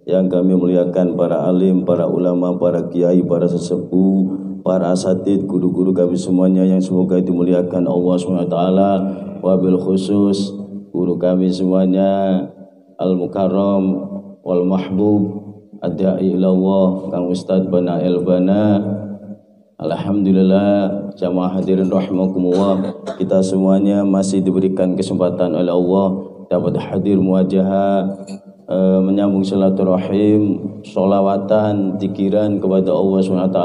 yang kami muliakan para alim, para ulama, para kiai, para sesepuh, para asatid, guru-guru kami semuanya yang semoga dimuliakan Allah SWT. Wabil khusus guru kami semuanya Al-Mukarram wal Mahbub Ad-Da'i ilallah Kang Ustadz Bana Elbana. Alhamdulillah jamaah hadirin rahimakumullah, kita semuanya masih diberikan kesempatan oleh Allah dapat hadir muwajahah, menyambung silaturahim, sholawatan, zikiran kepada Allah SWT.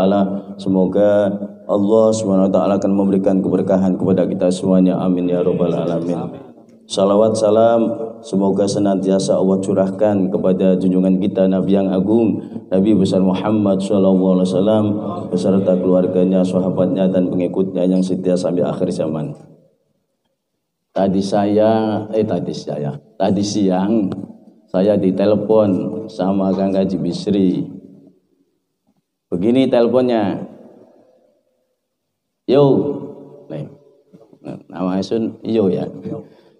Semoga Allah SWT akan memberikan keberkahan kepada kita semuanya, amin ya rabbal alamin. Salawat salam semoga senantiasa Allah curahkan kepada junjungan kita Nabi yang agung, Nabi besar Muhammad SAW, beserta keluarganya, sahabatnya dan pengikutnya yang setia sampai akhir zaman. Tadi siang saya ditelepon sama Kang Haji Bisri. Begini teleponnya. Yo, nama Asun Yo ya.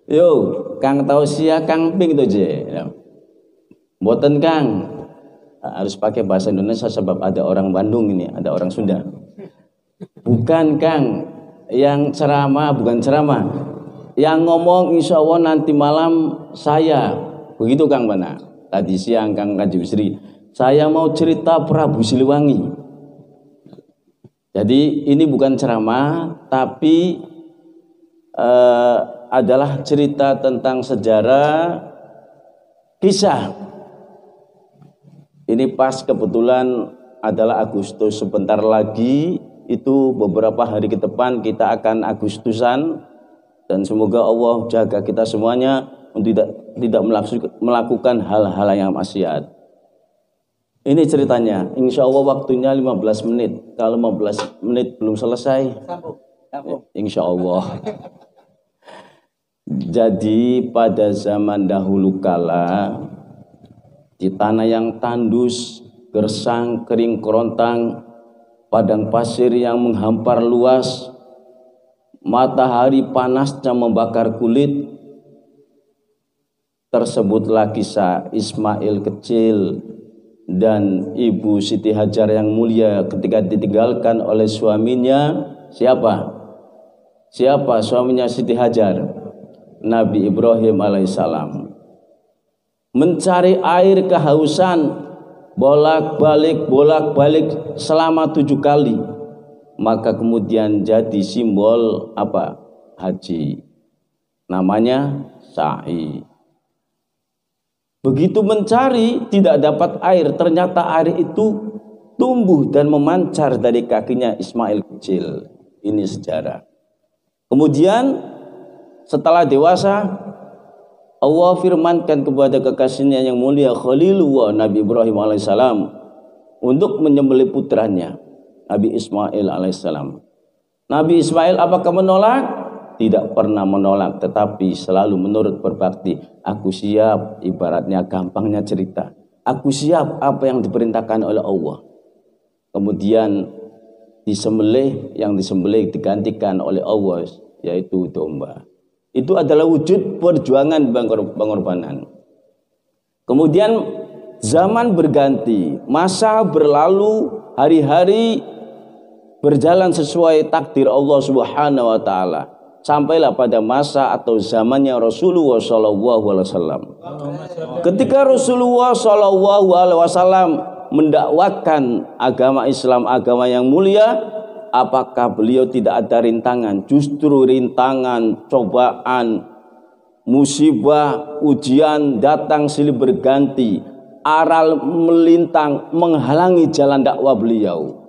Yo, Kang Tausia, Kang Ping itu je. Mboten Kang, harus pakai bahasa Indonesia sebab ada orang Bandung ini, ada orang Sunda. Bukan Kang, yang ceramah bukan ceramah, yang ngomong insya Allah nanti malam saya. Begitu Kang Bana. Tadi siang Kang Haji Bisri, saya mau cerita Prabu Siliwangi. Jadi ini bukan ceramah, tapi adalah cerita tentang sejarah kisah. Ini pas kebetulan adalah Agustus, sebentar lagi itu beberapa hari ke depan kita akan Agustusan, dan semoga Allah jaga kita semuanya untuk tidak melakukan hal-hal yang maksiat. Ini ceritanya, insya Allah waktunya 15 menit. Kalau 15 menit belum selesai, insya Allah. Jadi pada zaman dahulu kala, di tanah yang tandus, gersang, kering kerontang, padang pasir yang menghampar luas, matahari panasnya membakar kulit, tersebutlah kisah Ismail kecil dan Ibu Siti Hajar yang mulia ketika ditinggalkan oleh suaminya. Siapa suaminya Siti Hajar? Nabi Ibrahim alaihissalam. Mencari air kehausan, bolak-balik selama 7 kali. Maka kemudian jadi simbol apa? Haji. Namanya sa'i. Begitu mencari tidak dapat air, ternyata air itu tumbuh dan memancar dari kakinya Ismail kecil. Ini sejarah. Kemudian setelah dewasa, Allah firmankan kepada kekasihnya yang mulia Khalilullah Nabi Ibrahim alaihissalam untuk menyembelih putranya Nabi Ismail alaihissalam. Nabi Ismail apakah menolak? Tidak pernah menolak, tetapi selalu menurut berbakti. Aku siap, ibaratnya gampangnya cerita. Aku siap apa yang diperintahkan oleh Allah. Kemudian yang disembelih digantikan oleh Allah, yaitu domba. Itu adalah wujud perjuangan pengorbanan. Kemudian zaman berganti, masa berlalu, hari-hari berjalan sesuai takdir Allah Subhanahu wa taala. Sampailah pada masa atau zamannya Rasulullah SAW. Ketika Rasulullah SAW mendakwakan agama Islam, agama yang mulia, apakah beliau tidak ada rintangan? Justru rintangan, cobaan, musibah, ujian datang silih berganti, aral melintang menghalangi jalan dakwah beliau.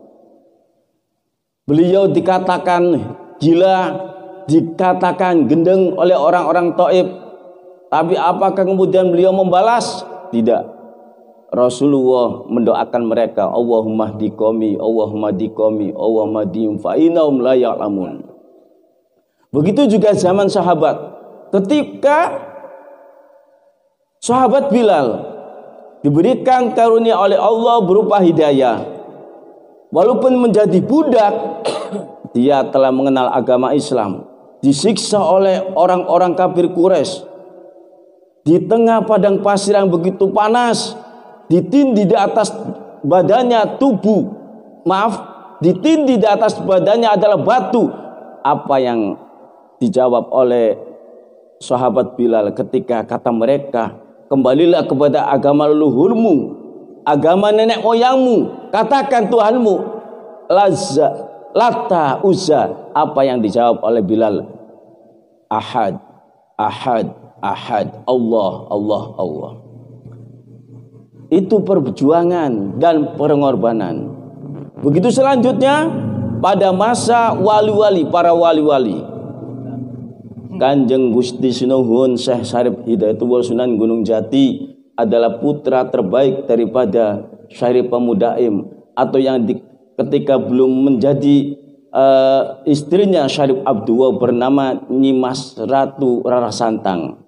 Beliau dikatakan gila, dikatakan gendeng oleh orang-orang Taif. Tapi apakah kemudian beliau membalas? Tidak. Rasulullah mendoakan mereka, Allahumma hdi qaumi, Allahumma hdi qaumi, Allahumma hdihim fa innahum la ya'lamun. Begitu juga zaman sahabat. Ketika sahabat Bilal diberikan karunia oleh Allah berupa hidayah, walaupun menjadi budak, dia telah mengenal agama Islam. Disiksa oleh orang-orang kafir Quraisy di tengah padang pasir yang begitu panas. ditindih di atas badannya ditindih di atas badannya adalah batu. Apa yang dijawab oleh sahabat Bilal ketika kata mereka, kembalilah kepada agama leluhurmu, agama nenek moyangmu, katakan Tuhanmu Lata, Uzza. Apa yang dijawab oleh Bilal? Ahad, Ahad, Ahad, Allah, Allah, Allah. Itu perjuangan dan pengorbanan. Begitu selanjutnya pada masa wali-wali, para wali-wali, Kanjeng Gusti Sinuhun Syekh Syarif Hidayatullah Sunan Gunung Jati adalah putra terbaik daripada Syarif Pemudaim, atau yang ketika belum menjadi istrinya Syarif Abdullah bernama Nyimas Ratu Rara Santang.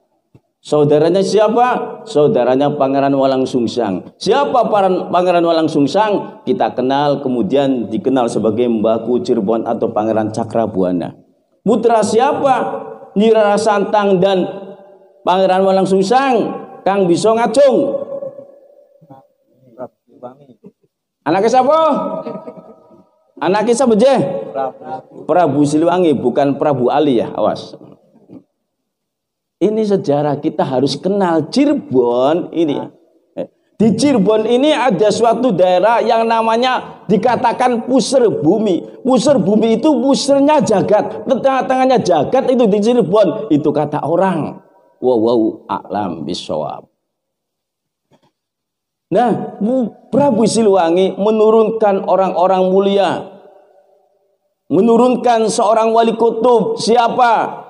Saudaranya siapa? Saudaranya Pangeran Walang Sungsang. Siapa Pangeran Walang Sungsang? Kita kenal, kemudian dikenal sebagai Mbaku Cirebon atau Pangeran Cakrabuana. Putra siapa? Nyi Rara Santang dan Pangeran Walang Sungsang, Kang Bisa Ngacung. Anaknya siapa? Anaknya siapa je? Prabu Siliwangi, bukan Prabu Ali ya, awas. Ini sejarah, kita harus kenal Cirebon ini. Di Cirebon ini ada suatu daerah yang namanya dikatakan pusar bumi. Pusar bumi itu pusarnya jagat, tengah-tengahnya jagat itu di Cirebon. Itu kata orang. Wallahu a'lam bishawab. Nah, Prabu Siliwangi menurunkan orang-orang mulia, menurunkan seorang wali kutub. Siapa?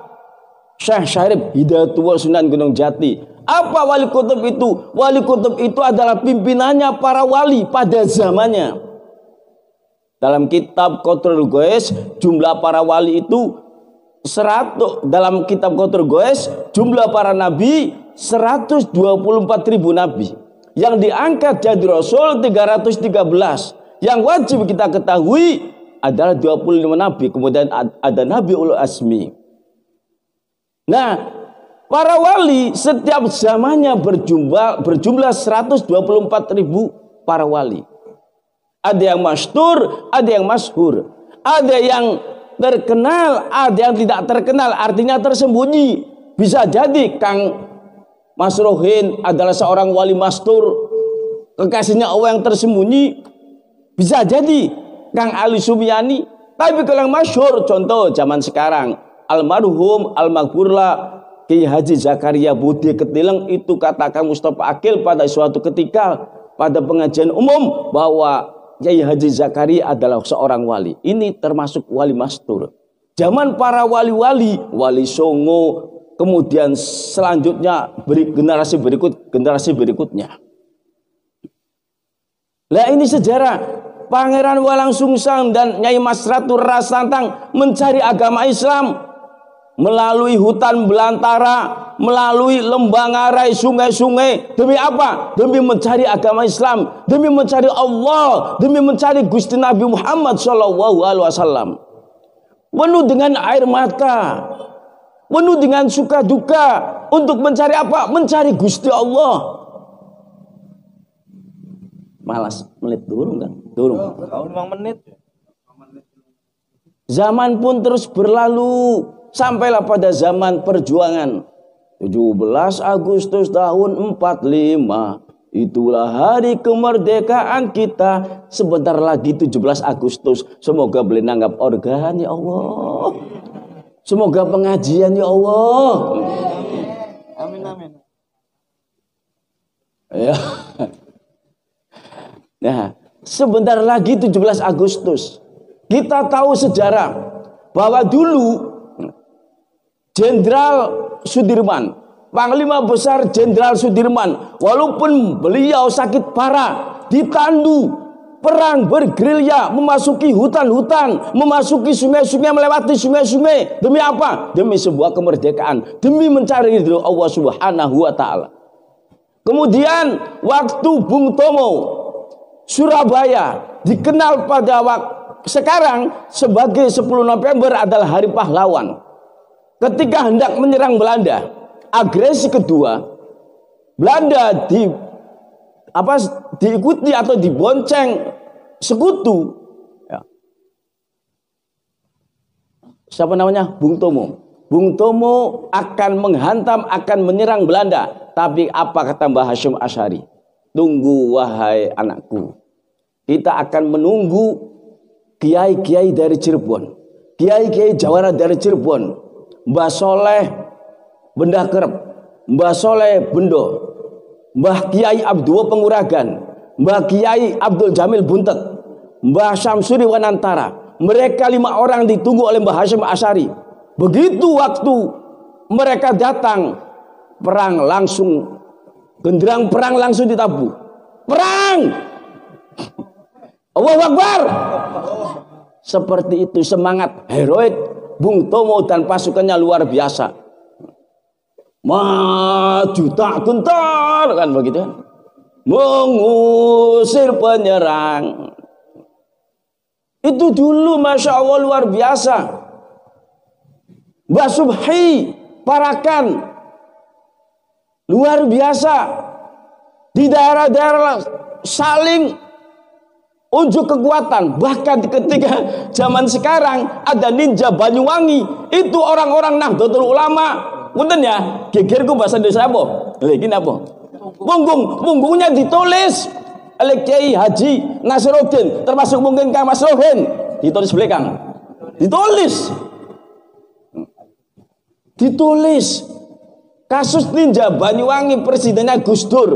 Syekh Syarif Hidayatullah Sunan Gunung Jati. Apa wali kutub itu? Wali kutub itu adalah pimpinannya para wali pada zamannya. Dalam kitab Qatrul Goes, jumlah para wali itu 100. Dalam kitab Qatrul Goes, jumlah para nabi 124.000 nabi. Yang diangkat jadi rasul 313. Yang wajib kita ketahui adalah 25 nabi. Kemudian ada Nabi Ulul Azmi. Nah, para wali setiap zamannya berjumlah 124.000 para wali. Ada yang masyhur, ada yang masyhur. Ada yang terkenal, ada yang tidak terkenal, artinya tersembunyi. Bisa jadi Kang Mas Rohin adalah seorang wali masyhur, kekasihnya Allah yang tersembunyi. Bisa jadi Kang Ali Sumiani. Tapi kalau yang masyhur, contoh zaman sekarang, almarhum almaghfurlah Kiai Haji Zakaria Budi Ketileng, itu katakan Mustafa Akil pada suatu ketika pada pengajian umum bahwa Kiai Haji Zakaria adalah seorang wali. Ini termasuk wali masyhur. Zaman para wali-wali, Wali Songo, kemudian selanjutnya generasi berikutnya. Lah ini sejarah. Pangeran Walang Sungsang dan Nyai Mas Ratu Rara Santang mencari agama Islam melalui hutan belantara, melalui lembah ngarai, sungai-sungai. Demi apa? Demi mencari agama Islam, demi mencari Allah, demi mencari Gusti Nabi Muhammad SAW. Penuh dengan air mata, penuh dengan suka duka, untuk mencari apa? Mencari Gusti Allah. Malas menit durung kan? Durung. 5 menit. Zaman pun terus berlalu. Sampailah pada zaman perjuangan 17 Agustus tahun 45. Itulah hari kemerdekaan kita. Sebentar lagi 17 Agustus. Semoga boleh nanggap organ ya Allah. Semoga pengajian ya Allah. Amin amin. Ya. Nah, sebentar lagi 17 Agustus. Kita tahu sejarah bahwa dulu Jenderal Sudirman, Panglima Besar Jenderal Sudirman, walaupun beliau sakit parah, ditandu, perang bergerilya, memasuki hutan-hutan, memasuki sungai-sungai, melewati sungai-sungai. Demi apa? Demi sebuah kemerdekaan, demi mencari ridho Allah Subhanahu wa Ta'ala. Kemudian waktu Bung Tomo, Surabaya dikenal pada sekarang sebagai 10 November adalah Hari Pahlawan. Ketika hendak menyerang Belanda, agresi kedua, Belanda apa diikuti atau dibonceng sekutu. Ya. Siapa namanya? Bung Tomo. Bung Tomo akan menghantam, akan menyerang Belanda. Tapi apa kata Mbah Hasyim Asy'ari? Tunggu wahai anakku. Kita akan menunggu kiai-kiai dari Cirebon, kiai-kiai Jawara dari Cirebon, Mbah Soleh Benda Kerep, Mbah Soleh Bendo, Mbah Kiai Abdul Penguragan, Mbah Kiai Abdul Jamil Buntet, Mbah Syamsuri Wanantara. Mereka 5 orang ditunggu oleh Mbah Hasyim Asy'ari. Begitu waktu mereka datang, perang langsung, genderang perang langsung ditabuh. Perang! Allahu Akbar! Seperti itu semangat heroik Bung Tomo dan pasukannya luar biasa. Maju tak gentar, kan begitu kan? Mengusir penyerang. Itu dulu Masya Allah luar biasa. Mbah Subhi Parakan luar biasa. Di daerah-daerah saling unjuk kekuatan. Bahkan ketika zaman sekarang ada ninja Banyuwangi, itu orang-orang Nahdlatul Ulama. Punten ya, gegerku bahasa Indonesia apa? Ini apa? Punggungnya ditulis oleh Kiai Haji Nasruddin, termasuk mungkin Kang Mas Rohin, ditulis belakang. Ditulis kasus ninja Banyuwangi presidennya Gus Dur,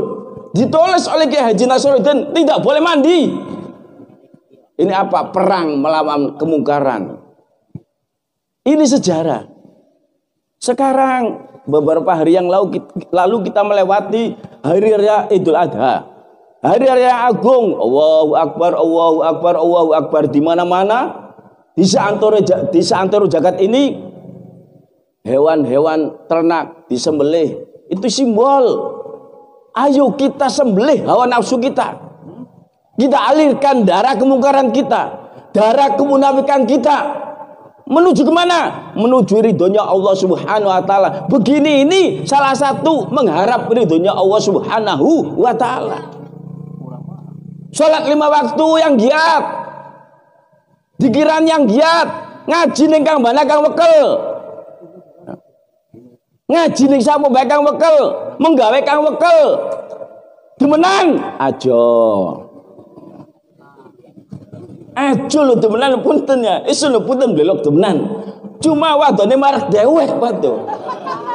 ditulis oleh Kiai Haji Nasruddin, tidak boleh mandi. Ini apa? Perang melawan kemungkaran. Ini sejarah. Sekarang beberapa hari yang lalu kita melewati hari raya Idul Adha, hari raya agung. Allahu Akbar, Allahu Akbar, Allahu Akbar. Di mana-mana di seantero jagat ini hewan-hewan ternak disembelih. Itu simbol. Ayo kita sembelih hawa nafsu kita. Kita alirkan darah kemungkaran kita, darah kemunafikan kita. Menuju kemana? Menuju ridhonya Allah Subhanahu wa ta'ala. Begini ini salah satu mengharap ridhonya Allah Subhanahu wa ta'ala. Sholat 5 waktu yang giat, dikiran yang giat, ngaji ning kang bana kang wekel, ngaji ning sapa bae kang wekel, menggawe kang wekel, demenan aja. Aja lho temenan punten ya. Iso lho punten blelok temenan. Cuma wadone marek dewek waduh.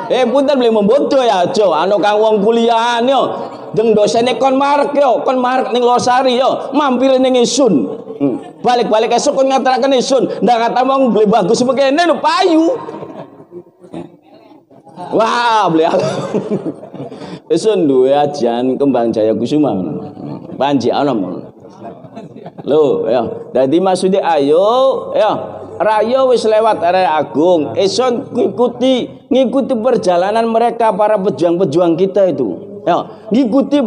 Punten beli membodo ya aja. Anu kang wong kuliahan yo. Deng dosene kon marek yo, kon marek ning Losari yo, mampir ning Isun. Balik-balik esuk kon ngaturaken Isun. Ndak kata wong beli bagus mengkene lho payu. Wah, beli Isun duwe ajian Kembang Jaya Kusuma. Panji ana Loh, ya. Jadi maksudnya ayo, ya. Rayo wis lewat area agung. Eson ngikuti perjalanan mereka para pejuang-pejuang kita itu. Ya, ngikuti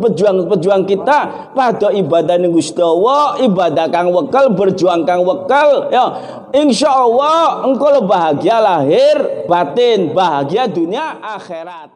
pejuang-pejuang kita pada ibadah ning Gusti Allah, ibadah kang wekel, berjuang kang wekel, ya. Insyaallah engkau bahagia lahir batin, bahagia dunia akhirat.